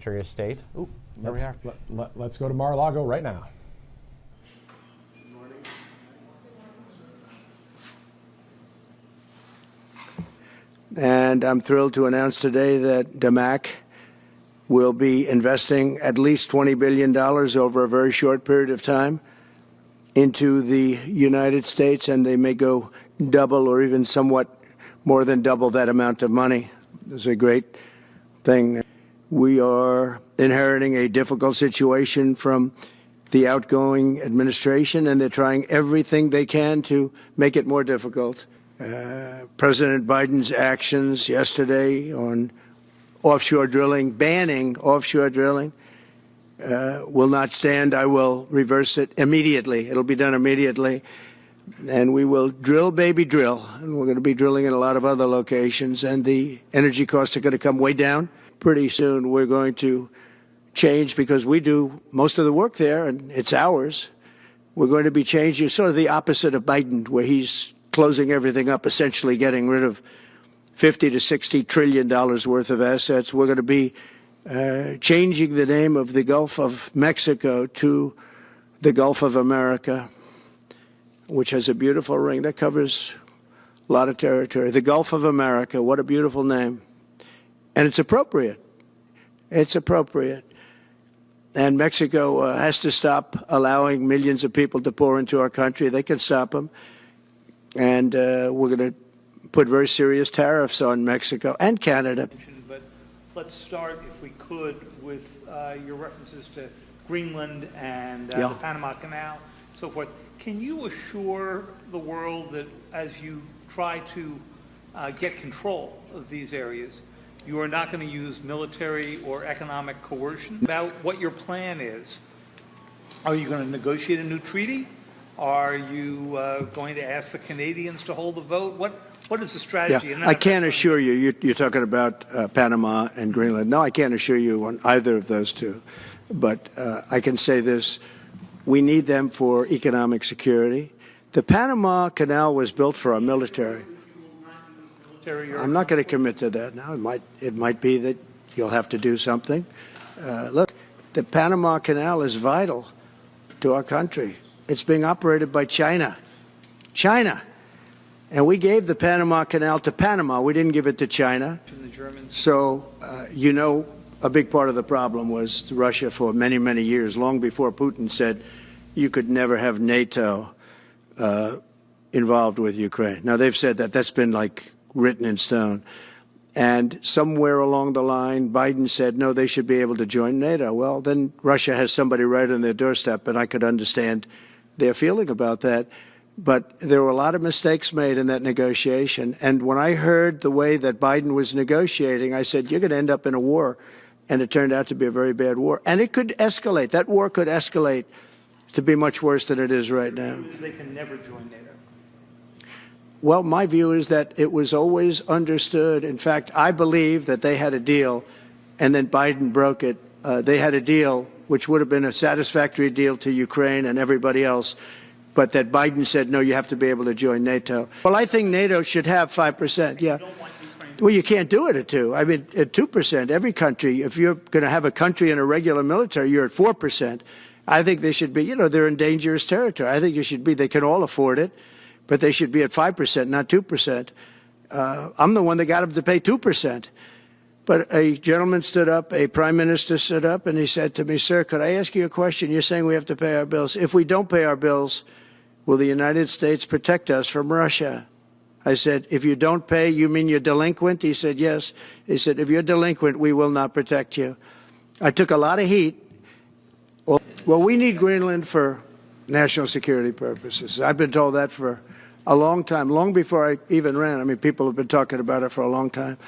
Secretary of State. Ooh, there we are. Let's go to Mar-a-Lago right now. And I'm thrilled to announce today that DMAC will be investing at least $20 billion over a very short period of time into the United States, and they may go double or even somewhat more than double that amount of money. It's a great thing. We are inheriting a difficult situation from the outgoing administration, and they're trying everything they can to make it more difficult. President Biden's actions yesterday on offshore drilling, banning offshore drilling, will not stand. I will reverse it immediately. It'll be done immediately. And we will drill, baby, drill. And we're going to be drilling in a lot of other locations. And the energy costs are going to come way down. Pretty soon we're going to change, because we do most of the work there and it's ours. We're going to be changing sort of the opposite of Biden, where he's closing everything up, essentially getting rid of $50 to $60 trillion worth of assets. We're going to be changing the name of the Gulf of Mexico to the Gulf of America, which has a beautiful ring that covers a lot of territory. The Gulf of America, what a beautiful name. And it's appropriate. It's appropriate. And Mexico has to stop allowing millions of people to pour into our country. They can stop them. And we're going to put very serious tariffs on Mexico and Canada. But let's start, if we could, with your references to Greenland and the Panama Canal, so forth. Can you assure the world that as you try to get control of these areas, you are not going to use military or economic coercion? About what your plan is. Are you going to negotiate a new treaty? Are you going to ask the Canadians to hold a vote? What is the strategy? Yeah, I can't assure you. You're talking about Panama and Greenland. No, I can't assure you on either of those two. But I can say this. We need them for economic security. The Panama Canal was built for our military. I'm not going to commit to that now. It might be that you'll have to do something. Look, the Panama Canal is vital to our country. It's being operated by China. China. And we gave the Panama Canal to Panama. We didn't give it to China. So, you know, a big part of the problem was Russia for many, many years, long before Putin said you could never have NATO involved with Ukraine. Now, they've said that. That's been, like, written in stone. And somewhere along the line, Biden said, no, they should be able to join NATO. Well, then Russia has somebody right on their doorstep, and I could understand their feeling about that. But there were a lot of mistakes made in that negotiation. And when I heard the way that Biden was negotiating, I said, you're going to end up in a war. And it turned out to be a very bad war. And it could escalate. That war could escalate to be much worse than it is right now. They can never join NATO. Well, my view is that it was always understood. In fact, I believe that they had a deal, and then Biden broke it. They had a deal which would have been a satisfactory deal to Ukraine and everybody else, but that Biden said, no, you have to be able to join NATO. Well, I think NATO should have 5%, yeah. Well, you can't do it at 2%. I mean, at 2%, every country, if you're going to have a country in a regular military, you're at 4%. I think they should be, you know, they're in dangerous territory. I think it should be, they can all afford it, but they should be at 5%, not 2%. I'm the one that got them to pay 2%. But a gentleman stood up, a prime minister stood up, and he said to me, sir, could I ask you a question? You're saying we have to pay our bills. If we don't pay our bills, will the United States protect us from Russia? I said, if you don't pay, you mean you're delinquent? He said, yes. He said, if you're delinquent, we will not protect you. I took a lot of heat. Well, we need Greenland for national security purposes. I've been told that for a long time, long before I even ran. I mean, people have been talking about it for a long time.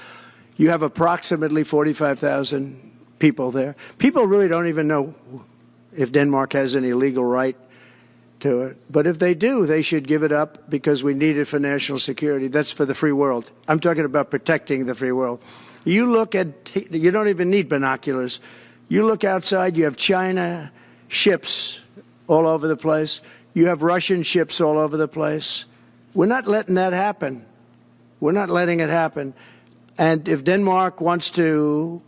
You have approximately 45,000 people there. People really don't even know if Denmark has any legal right to it. But if they do, they should give it up because we need it for national security. That's for the free world. I'm talking about protecting the free world. You look at, you don't even need binoculars. You look outside, you have China ships all over the place. You have Russian ships all over the place. We're not letting that happen. We're not letting it happen. And if Denmark wants to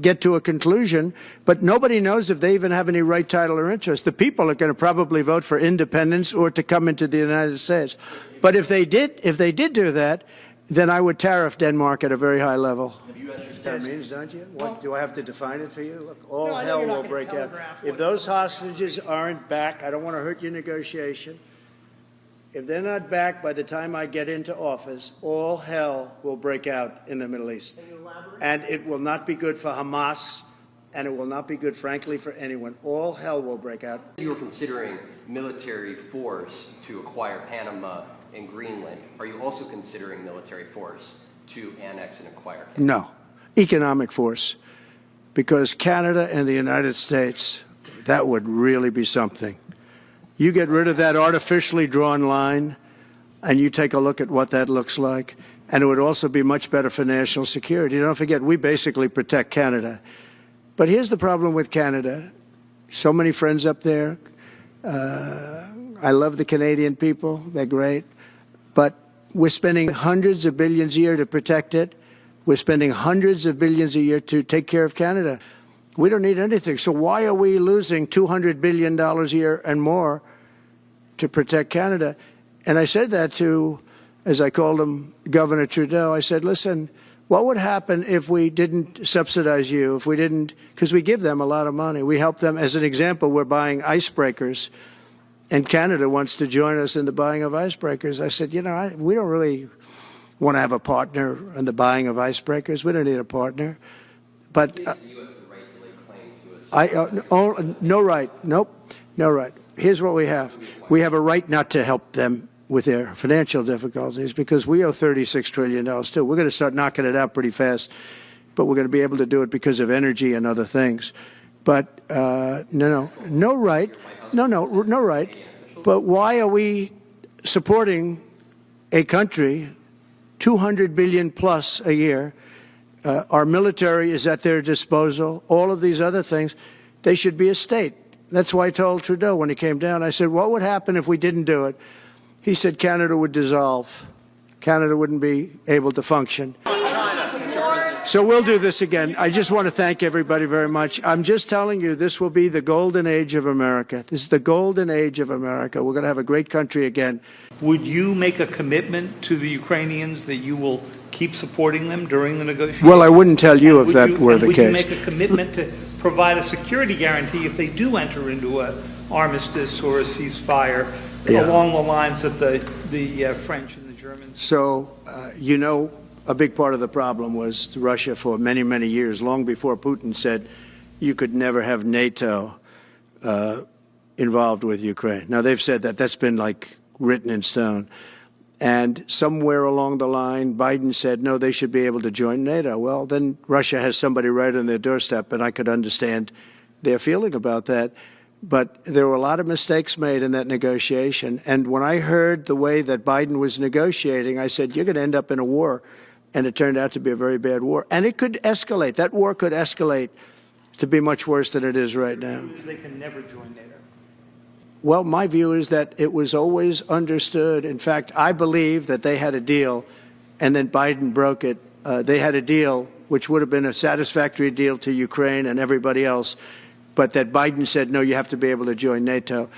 get to a conclusion, but nobody knows if they even have any right, title, or interest. The people are going to probably vote for independence or to come into the United States. But if they did do that, then I would tariff Denmark at a very high level. That means, don't you? What, do I have to define it for you? Look, all hell will break out. If those hostages aren't back, I don't want to hurt your negotiation. If they're not back by the time I get into office, all hell will break out in the Middle East. And it will not be good for Hamas, and it will not be good, frankly, for anyone. All hell will break out. You were considering military force to acquire Panama and Greenland. Are you also considering military force to annex and acquire Canada? No. Economic force. Because Canada and the United States, that would really be something. You get rid of that artificially drawn line, and you take a look at what that looks like, and it would also be much better for national security. Don't forget, we basically protect Canada. But here's the problem with Canada. So many friends up there. I love the Canadian people. They're great. But we're spending hundreds of billions a year to protect it. We're spending hundreds of billions a year to take care of Canada. We don't need anything. So why are we losing $200 billion a year and more to protect Canada? And I said that to, as I called him, Governor Trudeau. I said, listen, what would happen if we didn't subsidize you, if we didn't, because we give them a lot of money. We help them. As an example, we're buying icebreakers, and Canada wants to join us in the buying of icebreakers. I said, you know, we don't really want to have a partner in the buying of icebreakers. We don't need a partner. But no right. Nope. No right. Here's what we have. We have a right not to help them with their financial difficulties because we owe $36 trillion too. We're going to start knocking it out pretty fast, but we're going to be able to do it because of energy and other things. But no right. No right. But why are we supporting a country, $200 billion plus a year? Our military is at their disposal. All of these other things, they should be a state. That's why I told Trudeau when he came down, I said, what would happen if we didn't do it? He said Canada would dissolve. Canada wouldn't be able to function. So we'll do this again. I just want to thank everybody very much. I'm just telling you, this will be the golden age of America. This is the golden age of America. We're going to have a great country again. Would you make a commitment to the Ukrainians that you will keep supporting them during the negotiations? Well, I wouldn't tell you if that were the case. Would you make a commitment to provide a security guarantee if they do enter into an armistice or a ceasefire along the lines that the French and the Germans? So, you know, a big part of the problem was Russia for many, many years, long before Putin said you could never have NATO involved with Ukraine. Now, they've said that. That's been like written in stone. And somewhere along the line, Biden said, no, they should be able to join NATO. Well, then Russia has somebody right on their doorstep, and I could understand their feeling about that. But there were a lot of mistakes made in that negotiation. And when I heard the way that Biden was negotiating, I said, you're going to end up in a war. And it turned out to be a very bad war. And it could escalate. That war could escalate to be much worse than it is right now. They can never join NATO. Well, my view is that it was always understood. In fact, I believe that they had a deal, and then Biden broke it. They had a deal which would have been a satisfactory deal to Ukraine and everybody else, but that Biden said, no, you have to be able to join NATO.